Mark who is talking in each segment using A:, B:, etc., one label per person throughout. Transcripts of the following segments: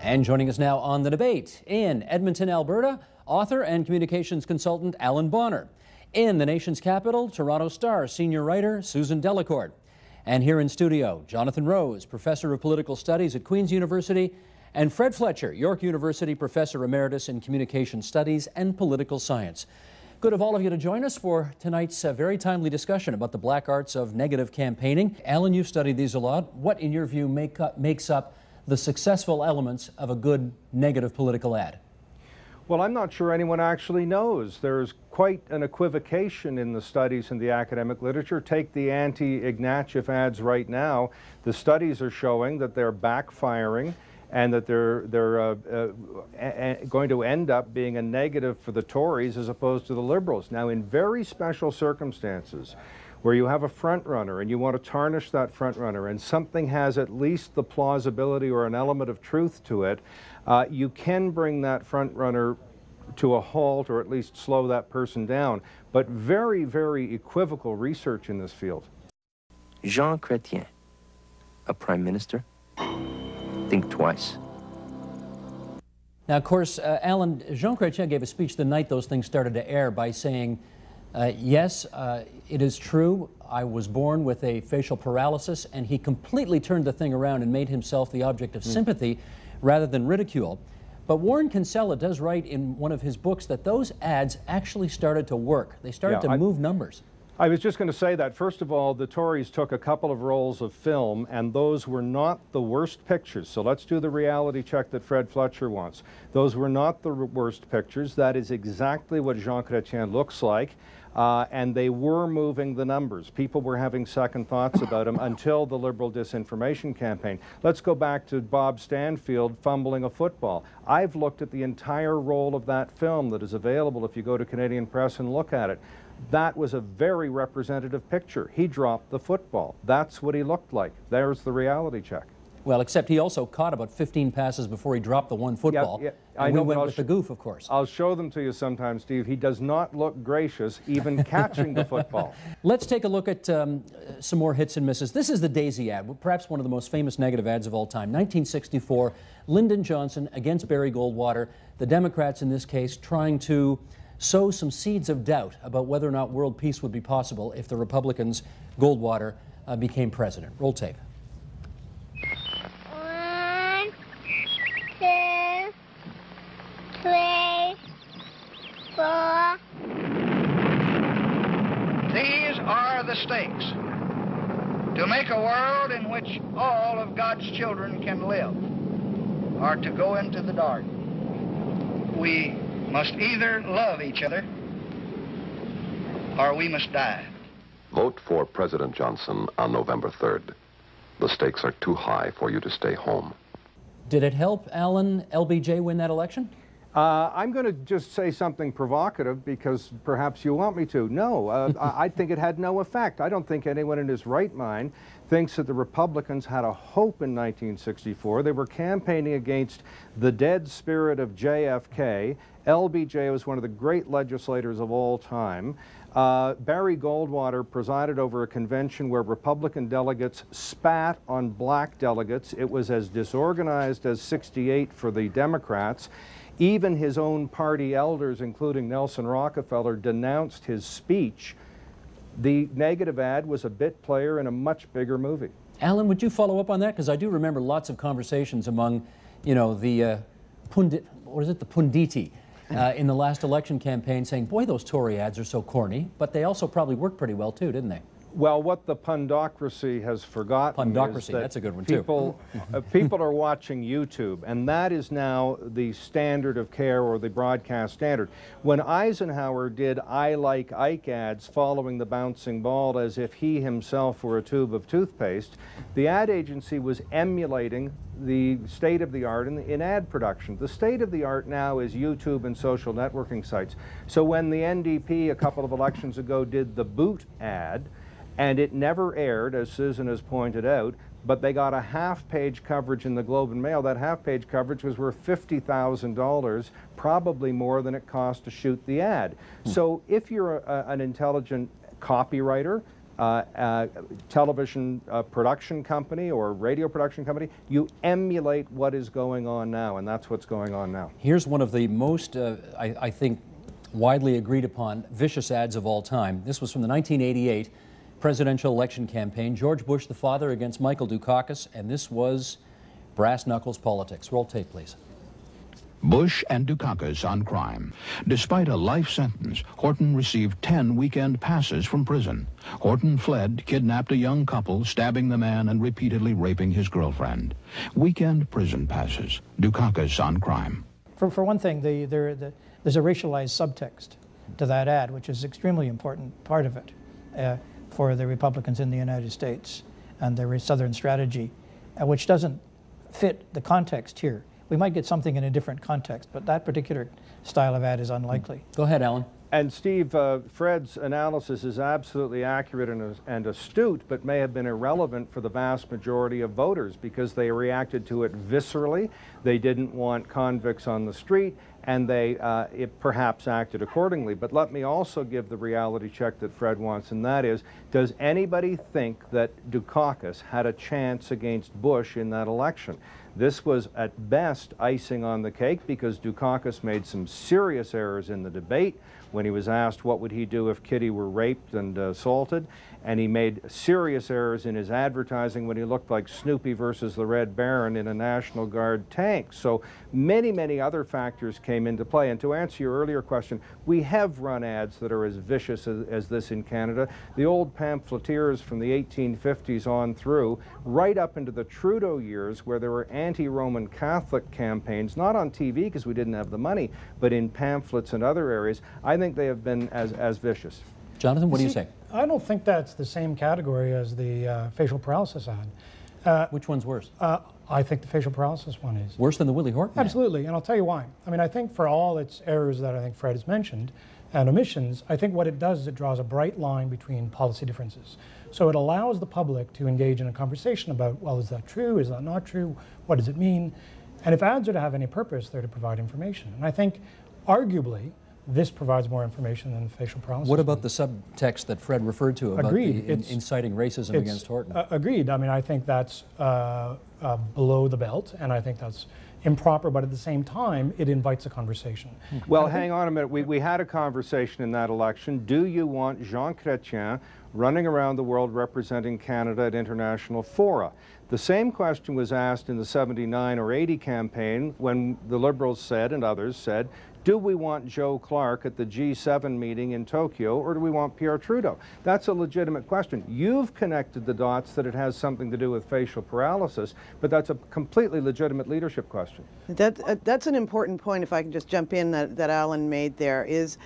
A: And joining us now on The Debate, in Edmonton, Alberta, author and communications consultant Allan Bonner. In the nation's capital, Toronto Star senior writer Susan Delacourt. And here in studio, Jonathan Rose, professor of political studies at Queen's University, and Fred Fletcher, York University professor emeritus in communication studies and political science. Good of all of you to join us for tonight's very timely discussion about the black arts of negative campaigning. Allan, you've studied these a lot. What, in your view, makes up the successful elements of a good negative political ad?
B: Well, I'm not sure anyone actually knows. There's quite an equivocation in the studies in the academic literature. Take the anti-Ignatieff ads right now. The studies are showing that they're backfiring and that they're going to end up being a negative for the Tories as opposed to the Liberals. Now, in very special circumstances, where you have a front runner and you want to tarnish that front runner and something has at least the plausibility or an element of truth to it, you can bring that front runner to a halt or at least slow that person down. But very, very equivocal research in this field.
C: Jean Chrétien, a prime minister? Think twice.
A: Now, of course, Allan, Jean Chrétien gave a speech the night those things started to air by saying, yes, it is true, I was born with a facial paralysis, and he completely turned the thing around and made himself the object of sympathy rather than ridicule. But Warren Kinsella does write in one of his books that those ads actually started to work. They started to move numbers.
B: I was just going to say that, first of all, the Tories took a couple of rolls of film, and those were not the worst pictures. So let's do the reality check that Fred Fletcher wants. Those were not the worst pictures. That is exactly what Jean Chrétien looks like. And they were moving the numbers. People were having second thoughts about him until the Liberal disinformation campaign. Let's go back to Bob Stanfield fumbling a football. I've looked at the entire roll of that film that is available if you go to Canadian Press and look at it. That was a very representative picture. He dropped the football. That's what he looked like. There's the reality check.
A: Well, except he also caught about 15 passes before he dropped the one football.
B: I know,
A: we went with the goof, of course.
B: I'll show them to you sometime, Steve. He does not look gracious, even catching the football.
A: Let's take a look at some more hits and misses. This is the Daisy ad, perhaps one of the most famous negative ads of all time. 1964, Lyndon Johnson against Barry Goldwater. The Democrats, in this case, trying to sow some seeds of doubt about whether or not world peace would be possible if the Republicans, Goldwater, became president. Roll tape.
D: 1, 2, 3, 4.
E: These are the stakes to make a world in which all of God's children can live, or to go into the dark. We must either love each other or we must die.
F: Vote for President Johnson on November 3rd. The stakes are too high for you to stay home.
A: Did it help Allan LBJ win that election?
B: I'm going to just say something provocative because perhaps you want me to. No, I think it had no effect. I don't think anyone in his right mind thinks that the Republicans had a hope in 1964. They were campaigning against the dead spirit of JFK. LBJ was one of the great legislators of all time. Barry Goldwater presided over a convention where Republican delegates spat on black delegates. It was as disorganized as '68 for the Democrats. Even his own party elders, including Nelson Rockefeller, denounced his speech. The negative ad was a bit player in a much bigger movie.
A: Allan, would you follow up on that? Because I do remember lots of conversations among, you know, the pundit, or is it the punditi, in the last election campaign saying, boy, those Tory ads are so corny, but they also probably worked pretty well too, didn't they?
B: Well, what the pundocracy has forgotten is that
A: that's a good one
B: people, people are watching YouTube, and that is now the standard of care or the broadcast standard. When Eisenhower did I Like Ike ads following the bouncing ball as if he himself were a tube of toothpaste, the ad agency was emulating the state of the art in ad production. The state of the art now is YouTube and social networking sites. So when the NDP a couple of elections ago did the boot ad, and it never aired, as Susan has pointed out, but they got a half-page coverage in the Globe and Mail. That half-page coverage was worth $50,000, probably more than it cost to shoot the ad. So if you're an intelligent copywriter, television production company or radio production company. You emulate what is going on now, and that's what's going on now.
A: Here's one of the most, I think, widely agreed upon vicious ads of all time. This was from the 1988 presidential election campaign. George Bush, the father, against Michael Dukakis, and this was brass knuckles politics. Roll tape, please.
G: Bush and Dukakis on crime. Despite a life sentence, Horton received 10 weekend passes from prison. Horton fled, kidnapped a young couple, stabbing the man and repeatedly raping his girlfriend. Weekend prison passes. Dukakis on crime.
H: For one thing, there's a racialized subtext to that ad, which is an extremely important part of it for the Republicans in the United States and their Southern strategy, which doesn't fit the context here. We might get something in a different context, but that particular style of ad is unlikely.
A: Go ahead, Alan.
B: And Steve, Fred's analysis is absolutely accurate and astute, but may have been irrelevant for the vast majority of voters because they reacted to it viscerally. They didn't want convicts on the street, and they perhaps acted accordingly. But let me also give the reality check that Fred wants, and that is, does anybody think that Dukakis had a chance against Bush in that election? This was at best icing on the cake because Dukakis made some serious errors in the debate when he was asked what would he do if Kitty were raped and assaulted, and he made serious errors in his advertising when he looked like Snoopy versus the Red Baron in a National Guard tank. So many other factors came into play. And to answer your earlier question, we have run ads that are as vicious as this in Canada. The old pamphleteers from the 1850s on through, right up into the Trudeau years, where there were anti-Roman Catholic campaigns, not on TV because we didn't have the money, but in pamphlets and other areas. I think they have been as vicious.
A: Jonathan, what do you say?
I: I don't think that's the same category as the facial paralysis ad.
A: Which one's worse?
I: I think the facial paralysis one is.
A: Worse than the Willie Horton ad?
I: Absolutely, and I'll tell you why. I mean, I think for all its errors that I think Fred has mentioned and omissions, I think what it does is it draws a bright line between policy differences. So it allows the public to engage in a conversation about, well, is that true? Is that not true? What does it mean? And if ads are to have any purpose, they're to provide information. And I think, arguably, this provides more information than the facial paralysis.
A: What about the subtext that Fred referred to about inciting racism against Horton?
I: Agreed. I mean, I think that's below the belt, and I think that's improper, but at the same time, it invites a conversation.
B: Well, hang on a minute. We had a conversation in that election. Do you want Jean Chrétien running around the world representing Canada at international fora? The same question was asked in the 79 or 80 campaign when the Liberals said, and others said, do we want Joe Clark at the G7 meeting in Tokyo, or do we want Pierre Trudeau? That's a legitimate question. You've connected the dots that it has something to do with facial paralysis, but that's a completely legitimate leadership question.
J: That's an important point, if I can just jump in, that Alan made there, is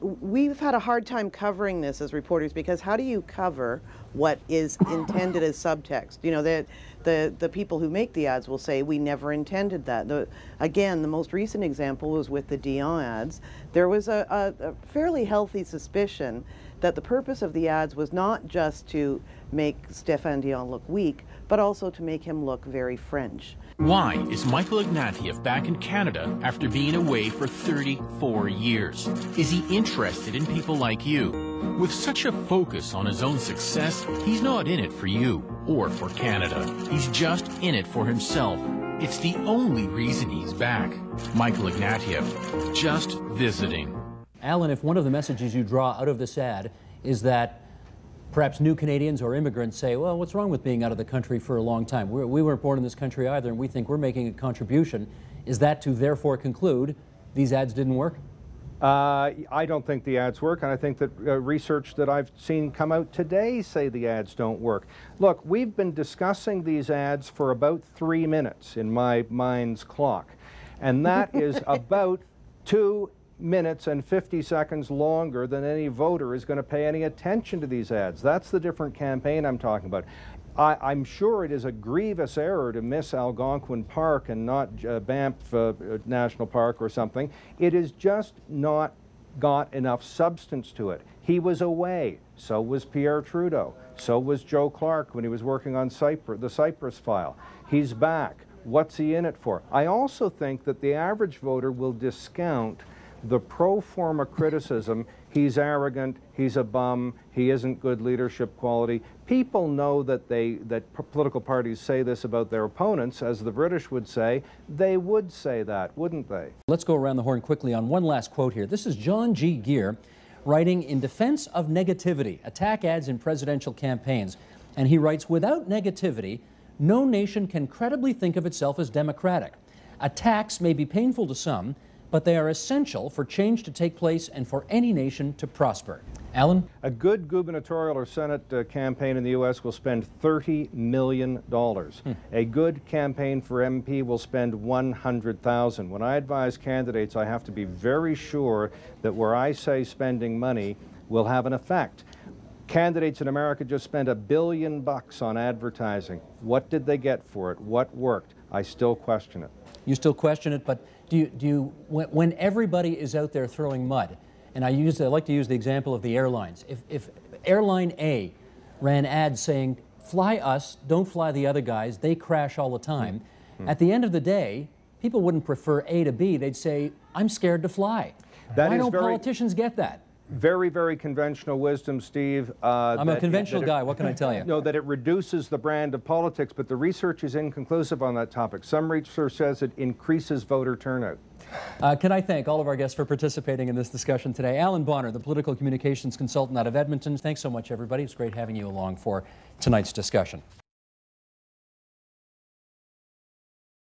J: we've had a hard time covering this as reporters, because how do you cover what is intended as subtext? You know, the people who make the ads will say, we never intended that. Again, the most recent example was with the Dion ads. There was a fairly healthy suspicion that the purpose of the ads was not just to make Stéphane Dion look weak, but also to make him look very French.
K: Why is Michael Ignatieff back in Canada after being away for 34 years? Is he interested in people like you? With such a focus on his own success, he's not in it for you or for Canada. He's just in it for himself. It's the only reason he's back. Michael Ignatieff, just visiting.
A: Alan, if one of the messages you draw out of this ad is that perhaps new Canadians or immigrants say, well, what's wrong with being out of the country for a long time? We weren't born in this country either, and we think we're making a contribution. Is that to therefore conclude these ads didn't work?
B: I don't think the ads work, and I think that research that I've seen come out today say the ads don't work. Look, we've been discussing these ads for about 3 minutes in my mind's clock, and that is about 2 minutes and 50 seconds longer than any voter is going to pay any attention to these ads. That's the different campaign I'm talking about. I'm sure it is a grievous error to miss Algonquin Park and not Banff National Park or something. It is just not got enough substance to it. He was away. So was Pierre Trudeau. So was Joe Clark when he was working on the Cyprus file. He's back. What's he in it for? I also think that the average voter will discount the pro forma criticism he's arrogant, he's a bum, he isn't good leadership quality. People know that political parties say this about their opponents. As the British would say, they would say that, wouldn't they?
A: Let's go around the horn quickly on one last quote here. This is John G. Gear writing in defense of negativity, attack ads in presidential campaigns. And he writes, without negativity, no nation can credibly think of itself as democratic. Attacks may be painful to some, but they are essential for change to take place and for any nation to prosper. Allan?
B: A good gubernatorial or Senate campaign in the U.S. will spend $30 million. A good campaign for MP will spend $100,000. When I advise candidates, I have to be very sure that where I say spending money will have an effect. Candidates in America just spent $1 billion on advertising. What did they get for it? What worked? I still question it.
A: You still question it, but when everybody is out there throwing mud, and I like to use the example of the airlines. If Airline A ran ads saying, fly us, don't fly the other guys, they crash all the time, at the end of the day, people wouldn't prefer A to B, they'd say, I'm scared to fly. Why don't politicians get that?
B: Very, very conventional wisdom, Steve.
A: I'm a conventional guy, what can I tell you?
B: No, that it reduces the brand of politics, but the research is inconclusive on that topic. Some research says it increases voter turnout.
A: Can I thank all of our guests for participating in this discussion today? Allan Bonner, the political communications consultant out of Edmonton. Thanks so much, everybody. It's great having you along for tonight's discussion.